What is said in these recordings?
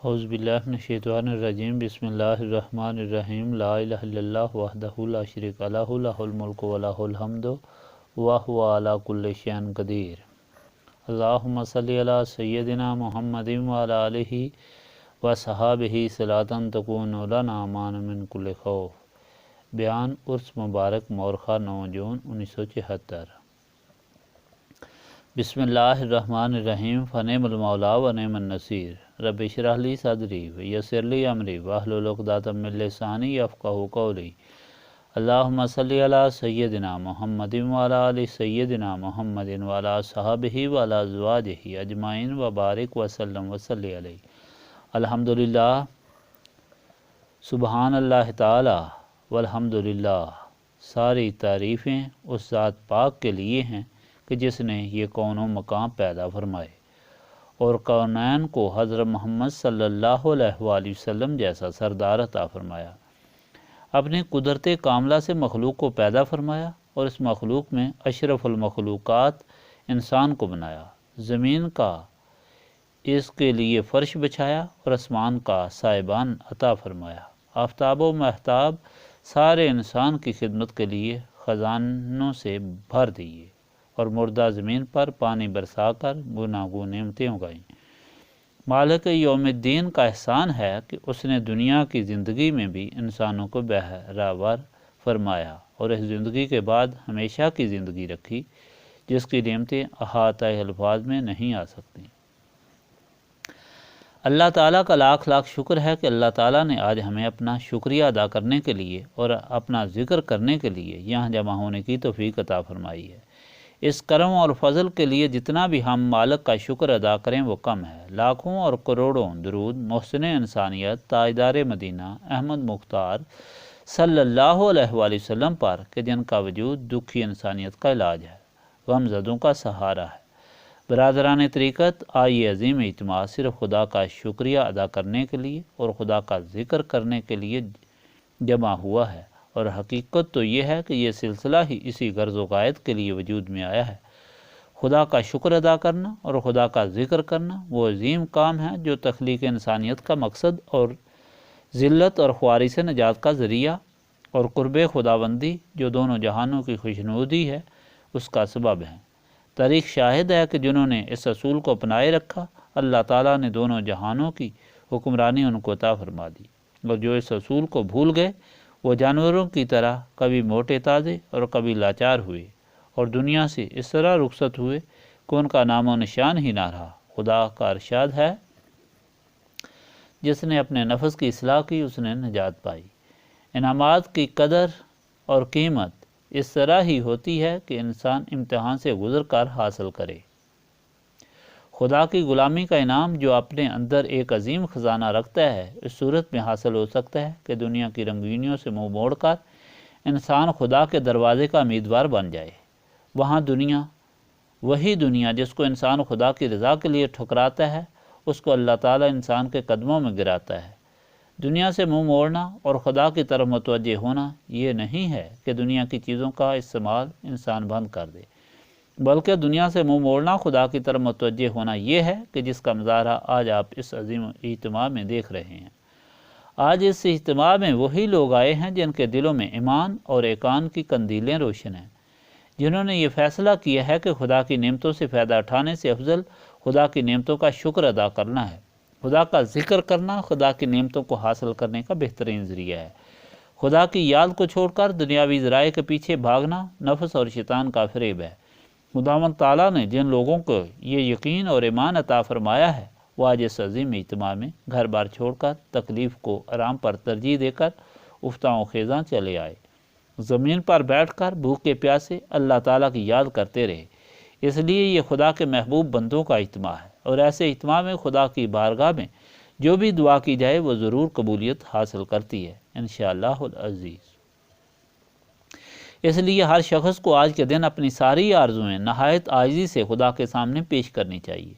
اعوذ باللہ من الشیطان الرجیم بسم اللہ الرحمن الرحیم لا الہ الا اللہ وحدہ لا شریک لہ لہ الملک و لہ الحمد وہو علی کل شیء قدیر۔ اللہم صلی علی سیدنا محمد وعلی آلہ وصحابہ صلاۃ تکون لنا امان من کل خوف۔ بیان عرس مبارک مورخہ 9 جون 1974۔ بسم اللہ الرحمن الرحیم فنعم المولا ونعم النصیر۔ رب اشرح لی صدری ویسر لی امری واحلل عقدۃ من لسانی یفقہوا قولی۔ اللہم صلی علی سیدنا محمد وعلی آل سیدنا محمد وعلی اصحابہ وعلی ازواجہ اجمعین وبارک وسلم وصلی علیہ۔ الحمدللہ، سبحان اللہ تعالی والحمدللہ، ساری تعریفیں اس ذات پاک کے لیے ہیں کہ جس نے یہ کون و مقام پیدا فرمائے اور کونین کو حضرت محمد صلی اللہ علیہ وآلہ وسلم جیسا سردار عطا فرمایا۔ اپنی قدرت کاملہ سے مخلوق کو پیدا فرمایا اور اس مخلوق میں اشرف المخلوقات انسان کو بنایا۔ زمین کا اس کے لیے فرش بچھایا اور آسمان کا سائبان عطا فرمایا۔ آفتاب و مہتاب سارے انسان کی خدمت کے لیے خزانوں سے بھر دیے اور مردہ زمین پر پانی برسا کر گناگوں نعمتیں اگائیں۔ مالک یوم الدین کا احسان ہے کہ اس نے دنیا کی زندگی میں بھی انسانوں کو بہراور فرمایا اور اس زندگی کے بعد ہمیشہ کی زندگی رکھی جس کی نعمتیں احاطہ الفاظ میں نہیں آ سکتی۔ اللہ تعالیٰ کا لاکھ لاکھ شکر ہے کہ اللہ تعالیٰ نے آج ہمیں اپنا شکریہ ادا کرنے کے لیے اور اپنا ذکر کرنے کے لیے یہاں جمع ہونے کی توفیق عطا فرمائی ہے۔ اس کرم اور فضل کے لیے جتنا بھی ہم مالک کا شکر ادا کریں وہ کم ہے۔ لاکھوں اور کروڑوں درود محسن انسانیت تاجدار مدینہ احمد مختار صلی اللہ علیہ وآلہ وسلم پر کہ جن کا وجود دکھی انسانیت کا علاج ہے، غم زدوں کا سہارا ہے۔ برادران طریقت، آئیے عظیم اجتماع صرف خدا کا شکریہ ادا کرنے کے لیے اور خدا کا ذکر کرنے کے لیے جمع ہوا ہے، اور حقیقت تو یہ ہے کہ یہ سلسلہ ہی اسی غرض و غایت کے لیے وجود میں آیا ہے۔ خدا کا شکر ادا کرنا اور خدا کا ذکر کرنا وہ عظیم کام ہے جو تخلیق انسانیت کا مقصد اور ذلت اور خواری سے نجات کا ذریعہ اور قرب خداوندی جو دونوں جہانوں کی خوشنودی ہے اس کا سبب ہے۔ تاریخ شاہد ہے کہ جنہوں نے اس اصول کو اپنائے رکھا اللہ تعالیٰ نے دونوں جہانوں کی حکمرانی ان کو عطا فرما دی، اور جو اس اصول کو بھول گئے وہ جانوروں کی طرح کبھی موٹے تازے اور کبھی لاچار ہوئے اور دنیا سے اس طرح رخصت ہوئے کہ ان کا نام و نشان ہی نہ رہا۔ خدا کا ارشاد ہے، جس نے اپنے نفس کی اصلاح کی اس نے نجات پائی۔ انعامات کی قدر اور قیمت اس طرح ہی ہوتی ہے کہ انسان امتحان سے گزر کر حاصل کرے۔ خدا کی غلامی کا انعام جو اپنے اندر ایک عظیم خزانہ رکھتا ہے اس صورت میں حاصل ہو سکتا ہے کہ دنیا کی رنگینیوں سے منہ موڑ کر انسان خدا کے دروازے کا امیدوار بن جائے۔ وہاں دنیا، وہی دنیا جس کو انسان خدا کی رضا کے لیے ٹھکراتا ہے، اس کو اللہ تعالیٰ انسان کے قدموں میں گراتا ہے۔ دنیا سے منہ موڑنا اور خدا کی طرف متوجہ ہونا یہ نہیں ہے کہ دنیا کی چیزوں کا استعمال انسان بند کر دے، بلکہ دنیا سے منہ موڑنا خدا کی طرف متوجہ ہونا یہ ہے کہ جس کا مظاہرہ آج آپ اس عظیم اجتماع میں دیکھ رہے ہیں۔ آج اس اجتماع میں وہی لوگ آئے ہیں جن کے دلوں میں ایمان اور ایقان کی قندیلیں روشن ہیں، جنہوں نے یہ فیصلہ کیا ہے کہ خدا کی نعمتوں سے فائدہ اٹھانے سے افضل خدا کی نعمتوں کا شکر ادا کرنا ہے۔ خدا کا ذکر کرنا خدا کی نعمتوں کو حاصل کرنے کا بہترین ذریعہ ہے۔ خدا کی یاد کو چھوڑ کر دنیاوی ذرائع کے پیچھے بھاگنا نفس اور شیطان کا فریب ہے۔ خداوند تعالیٰ نے جن لوگوں کو یہ یقین اور ایمان عطا فرمایا ہے وہ آج اس عظیم اجتماع میں گھر بار چھوڑ کر تکلیف کو آرام پر ترجیح دے کر افتاؤں خیزاں چلے آئے، زمین پر بیٹھ کر بھوکے پیاسے اللہ تعالیٰ کی یاد کرتے رہے۔ اس لیے یہ خدا کے محبوب بندوں کا اجتماع ہے، اور ایسے اجتماع میں خدا کی بارگاہ میں جو بھی دعا کی جائے وہ ضرور قبولیت حاصل کرتی ہے انشاءاللہ العزیز۔ اس لیے ہر شخص کو آج کے دن اپنی ساری آرزوئیں نہایت عاجزی سے خدا کے سامنے پیش کرنی چاہیے۔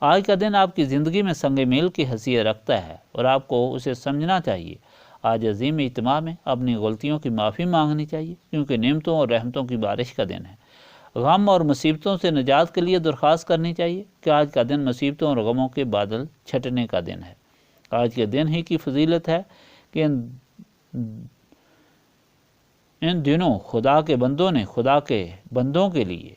آج کا دن آپ کی زندگی میں سنگ میل کی حیثیت رکھتا ہے اور آپ کو اسے سمجھنا چاہیے۔ آج عظیم اجتماع میں اپنی غلطیوں کی معافی مانگنی چاہیے کیونکہ نعمتوں اور رحمتوں کی بارش کا دن ہے۔ غم اور مصیبتوں سے نجات کے لیے درخواست کرنی چاہیے کہ آج کا دن مصیبتوں اور غموں کے بادل چھٹنے کا دن ہے۔ آج کے دن ہی کی فضیلت ہے کہ ان دنوں خدا کے بندوں نے خدا کے بندوں کے لیے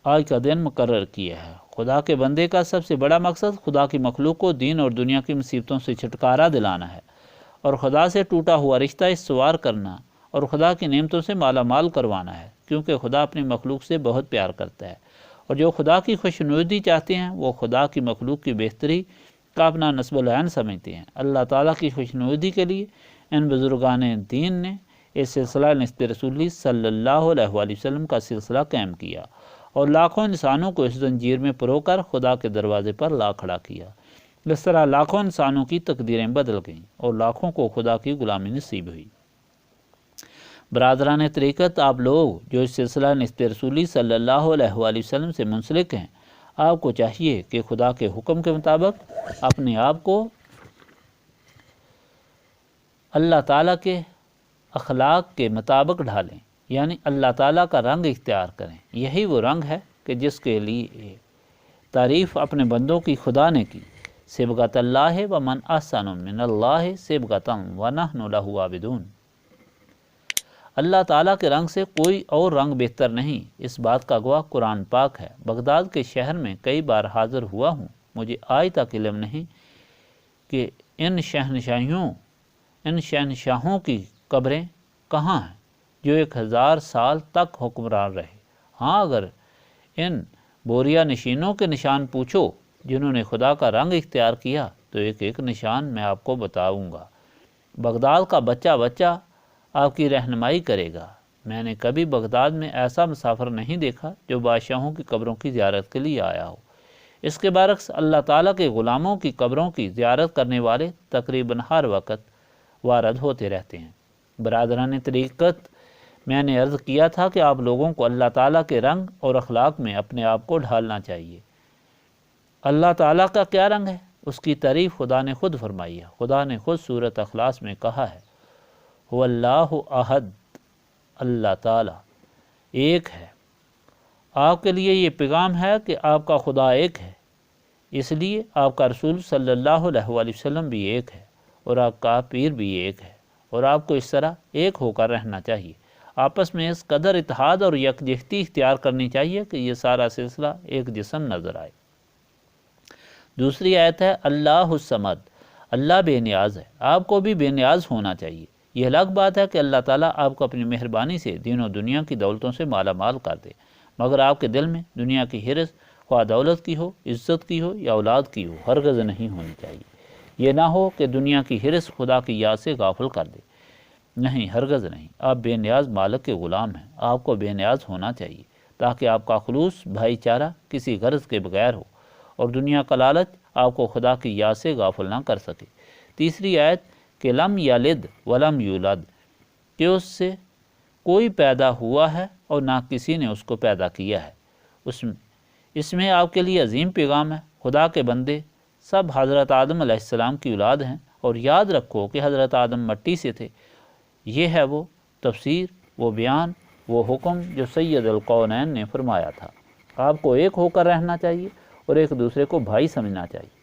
آج کا دن مقرر کیا ہے۔ خدا کے بندے کا سب سے بڑا مقصد خدا کی مخلوق کو دین اور دنیا کی مصیبتوں سے چھٹکارا دلانا ہے اور خدا سے ٹوٹا ہوا رشتہ استوار کرنا اور خدا کی نعمتوں سے مالا مال کروانا ہے، کیونکہ خدا اپنی مخلوق سے بہت پیار کرتا ہے، اور جو خدا کی خوشنودی چاہتے ہیں وہ خدا کی مخلوق کی بہتری کا اپنا نصب العین سمجھتے ہیں۔ اللہ تعالیٰ کی خوشنودی کے لیے ان بزرگان دین نے اس سلسلہ نسبت رسولی صلی اللہ علیہ وآلہ وسلم کا سلسلہ قائم کیا اور لاکھوں انسانوں کو اس زنجیر میں پرو کر خدا کے دروازے پر لا کھڑا کیا۔ اس طرح لاکھوں انسانوں کی تقدیریں بدل گئیں اور لاکھوں کو خدا کی غلامی نصیب ہوئی۔ برادران طریقت، آپ لوگ جو اس سلسلہ نسبت رسولی صلی اللہ علیہ وآلہ وسلم سے منسلک ہیں، آپ کو چاہیے کہ خدا کے حکم کے مطابق اپنے آپ کو اللہ تعالیٰ کے اخلاق کے مطابق ڈھالیں، یعنی اللہ تعالیٰ کا رنگ اختیار کریں۔ یہی وہ رنگ ہے کہ جس کے لیے تعریف اپنے بندوں کی خدا نے کی، صبغۃ اللہ ومن احسن من اللہ صبغۃ ونحن لہ عابدون۔ اللہ تعالیٰ کے رنگ سے کوئی اور رنگ بہتر نہیں، اس بات کا گواہ قرآن پاک ہے۔ بغداد کے شہر میں کئی بار حاضر ہوا ہوں، مجھے آج تک علم نہیں کہ ان شہنشاہوں کی قبریں کہاں ہیں جو 1000 سال تک حکمران رہے۔ ہاں، اگر ان بوریا نشینوں کے نشان پوچھو جنہوں نے خدا کا رنگ اختیار کیا تو ایک ایک نشان میں آپ کو بتاؤں گا۔ بغداد کا بچہ بچہ آپ کی رہنمائی کرے گا۔ میں نے کبھی بغداد میں ایسا مسافر نہیں دیکھا جو بادشاہوں کی قبروں کی زیارت کے لیے آیا ہو۔ اس کے برعکس اللہ تعالیٰ کے غلاموں کی قبروں کی زیارت کرنے والے تقریباً ہر وقت وارد ہوتے رہتے ہیں۔ برادران طریقت، میں نے عرض کیا تھا کہ آپ لوگوں کو اللہ تعالیٰ کے رنگ اور اخلاق میں اپنے آپ کو ڈھالنا چاہیے۔ اللہ تعالیٰ کا کیا رنگ ہے؟ اس کی تعریف خدا نے خود فرمائی ہے۔ خدا نے خود سورۃ اخلاص میں کہا ہے، هو اللہ احد، اللہ تعالیٰ ایک ہے۔ آپ کے لیے یہ پیغام ہے کہ آپ کا خدا ایک ہے، اس لیے آپ کا رسول صلی اللہ علیہ وآلہ وسلم بھی ایک ہے اور آپ کا پیر بھی ایک ہے، اور آپ کو اس طرح ایک ہو کر رہنا چاہیے۔ آپس میں اس قدر اتحاد اور یکجہتی اختیار کرنی چاہیے کہ یہ سارا سلسلہ ایک جسم نظر آئے۔ دوسری آیت ہے، اللہ الصمد، اللہ بے نیاز ہے، آپ کو بھی بے نیاز ہونا چاہیے۔ یہ الگ بات ہے کہ اللہ تعالیٰ آپ کو اپنی مہربانی سے دین و دنیا کی دولتوں سے مالا مال کر دے، مگر آپ کے دل میں دنیا کی حرص، خواہ دولت کی ہو، عزت کی ہو یا اولاد کی ہو، ہرگز نہیں ہونی چاہیے۔ یہ نہ ہو کہ دنیا کی حرص خدا کی یاد سے غافل کر دے، نہیں، ہرگز نہیں۔ آپ بے نیاز مالک کے غلام ہیں، آپ کو بے نیاز ہونا چاہیے تاکہ آپ کا خلوص بھائی چارہ کسی غرض کے بغیر ہو اور دنیا کا لالچ آپ کو خدا کی یاد سے غافل نہ کر سکے۔ تیسری آیت کہ لم یلد ولم یولد، کہ اس سے کوئی پیدا ہوا ہے اور نہ کسی نے اس کو پیدا کیا ہے۔ اس میں آپ کے لیے عظیم پیغام ہے۔ خدا کے بندے سب حضرت آدم علیہ السلام کی اولاد ہیں، اور یاد رکھو کہ حضرت آدم مٹی سے تھے۔ یہ ہے وہ تفسیر، وہ بیان، وہ حکم جو سید القونین نے فرمایا تھا۔ آپ کو ایک ہو کر رہنا چاہیے اور ایک دوسرے کو بھائی سمجھنا چاہیے۔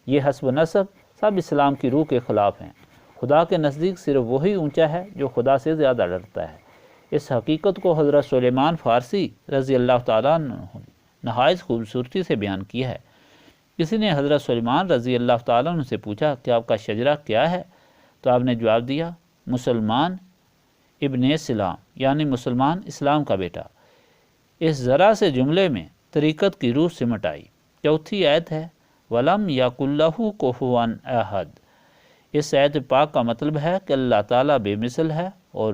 یہ حسب نسب سب اسلام کی روح کے خلاف ہیں۔ خدا کے نزدیک صرف وہی اونچا ہے جو خدا سے زیادہ ڈرتا ہے۔ اس حقیقت کو حضرت سلیمان فارسی رضی اللہ تعالیٰ عنہ نے نہایت خوبصورتی سے بیان کیا ہے۔ کسی نے حضرت سلیمان رضی اللہ تعالیٰ عنہ سے پوچھا کہ آپ کا شجرہ کیا ہے؟ تو آپ نے جواب دیا، مسلمان ابن سلام، یعنی مسلمان اسلام کا بیٹا۔ اس ذرا سے جملے میں طریقت کی روح سمٹ آئی۔ چوتھی آیت ہے، وَلَمْ يَكُنْ لَهُ كُفُوًا أَحَدٌ۔ اس آیت پاک کا مطلب ہے کہ اللہ تعالیٰ بے مثل ہے اور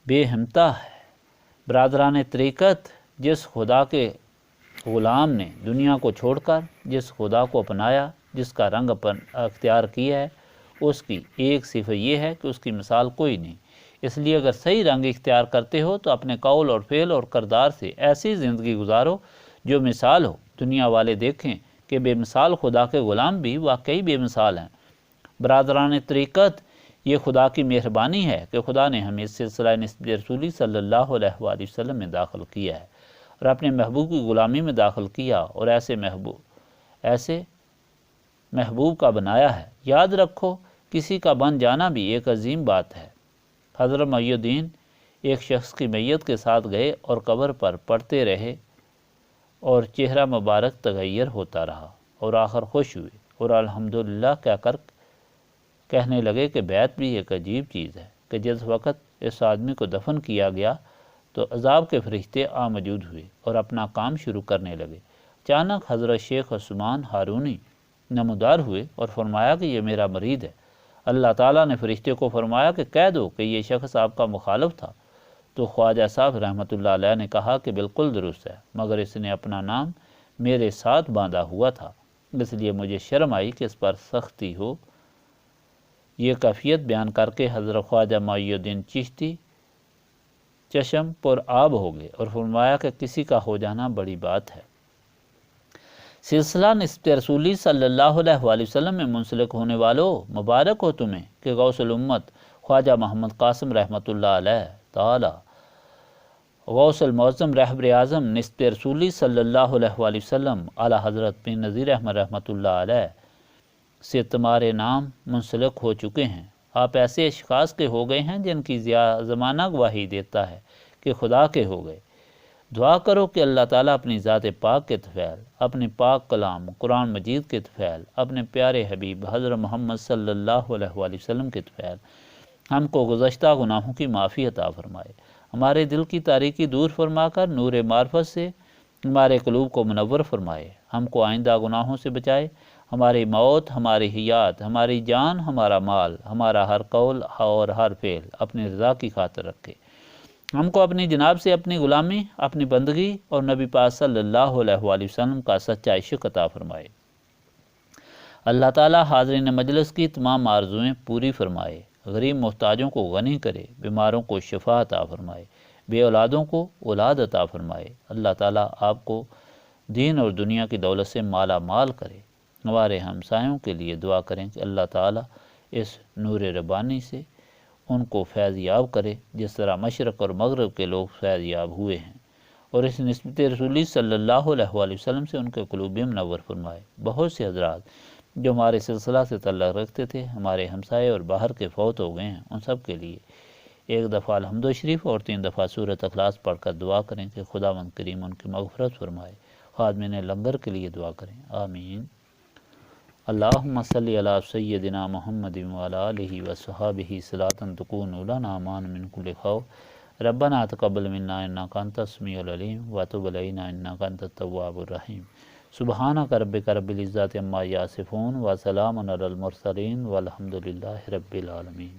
بے ہمتا ہے۔ برادران طریقت، جس خدا کے غلام نے دنیا کو چھوڑ کر جس خدا کو اپنایا، جس کا رنگ اختیار کیا ہے، اس کی ایک صفت یہ ہے کہ اس کی مثال کوئی نہیں۔ اس لیے اگر صحیح رنگ اختیار کرتے ہو تو اپنے قول اور فعل اور کردار سے ایسی زندگی گزارو جو مثال ہو، دنیا والے دیکھیں کہ بے مثال خدا کے غلام بھی واقعی بے مثال ہیں۔ برادران طریقت، یہ خدا کی مہربانی ہے کہ خدا نے ہمیں اس سلسلہ نسبت رسولی صلی اللہ علیہ وآلہ وسلم میں داخل کیا ہے۔ اور اپنے محبوب کی غلامی میں داخل کیا اور ایسے محبوب کا بنایا ہے۔ یاد رکھو کسی کا بن جانا بھی ایک عظیم بات ہے۔ حضرت محی الدین ایک شخص کی میت کے ساتھ گئے اور قبر پر پڑھتے رہے اور چہرہ مبارک تغیر ہوتا رہا اور آخر خوش ہوئے اور الحمدللہ کہہ کر کہنے لگے کہ بیعت بھی ایک عجیب چیز ہے کہ جس وقت اس آدمی کو دفن کیا گیا تو عذاب کے فرشتے موجود ہوئے اور اپنا کام شروع کرنے لگے۔ اچانک حضرت شیخ عثمان ہارونی نمودار ہوئے اور فرمایا کہ یہ میرا مرید ہے۔ اللہ تعالیٰ نے فرشتے کو فرمایا کہ کہہ دو کہ یہ شخص آپ کا مخالف تھا، تو خواجہ صاحب رحمۃ اللہ علیہ نے کہا کہ بالکل درست ہے، مگر اس نے اپنا نام میرے ساتھ باندھا ہوا تھا، اس لیے مجھے شرم آئی کہ اس پر سختی ہو۔ یہ کیفیت بیان کر کے حضرت خواجہ معی الدین چشتی چشم پر آب ہو گئے اور فرمایا کہ کسی کا ہو جانا بڑی بات ہے۔ سلسلہ نسبت رسولی صلی اللہ علیہ وآلہ وسلم میں منسلک ہونے والوں، مبارک ہو تمہیں کہ غوث الامت خواجہ محمد قاسم رحمۃ اللہ علیہ تعالی غوث المعظم رہبر اعظم نسبت رسولی صلی اللہ علیہ وآلہ وسلم اعلی حضرت پیر نذیر احمد رحمۃ اللہ علیہ سے تمہارے نام منسلک ہو چکے ہیں۔ آپ ایسے اشخاص کے ہو گئے ہیں جن کی زمانہ گواہی دیتا ہے کہ خدا کے ہو گئے۔ دعا کرو کہ اللہ تعالیٰ اپنی ذات پاک کے طفیل، اپنے پاک کلام قرآن مجید کے طفیل، اپنے پیارے حبیب حضرت محمد صلی اللہ علیہ وآلہ وسلم کے طفیل ہم کو گزشتہ گناہوں کی معافی عطا فرمائے، ہمارے دل کی تاریکی دور فرما کر نور معرفت سے ہمارے قلوب کو منور فرمائے، ہم کو آئندہ گناہوں سے بچائے، ہماری موت، ہماری حیات، ہماری جان، ہمارا مال، ہمارا ہر قول اور ہر فعل اپنی رضا کی خاطر رکھے، ہم کو اپنی جناب سے اپنی غلامی، اپنی بندگی اور نبی پاک صلی اللہ علیہ وآلہ وسلم کا سچا عشق عطا فرمائے۔ اللہ تعالیٰ حاضرین مجلس کی تمام آرزوئیں پوری فرمائے، غریب محتاجوں کو غنی کرے، بیماروں کو شفا عطا فرمائے، بے اولادوں کو اولاد عطا فرمائے۔ اللہ تعالیٰ آپ کو دین اور دنیا کی دولت سے مالا مال کرے۔ ہمارے ہمسایوں کے لیے دعا کریں کہ اللہ تعالیٰ اس نور ربانی سے ان کو فیض یاب کرے جس طرح مشرق اور مغرب کے لوگ فیض یاب ہوئے ہیں، اور اس نسبت رسولی صلی اللہ علیہ وآلہ وسلم سے ان کے قلوب منور فرمائے۔ بہت سے حضرات جو ہمارے سلسلہ سے تعلق رکھتے تھے، ہمارے ہمسائے اور باہر کے فوت ہو گئے ہیں، ان سب کے لیے ایک دفعہ الحمد شریف اور 3 دفعہ سورۃ اخلاص پڑھ کر دعا کریں کہ خداوند کریم ان کی مغفرت فرمائے۔ خادمین لنگر کے لیے دعا کریں، آمین۔ اللہم صلی علی سیدنا محمد وعلی آلہ وصحبہ صلاۃ تکون لنا امان من کل خوف ربنا تقبل منا انک انت السمیع العلیم وتب علینا انک انت التواب الرحیم۔ سبحانک ربک رب العزۃ عما یصفون وسلام علی المرسلین والحمد للہ رب العالمین۔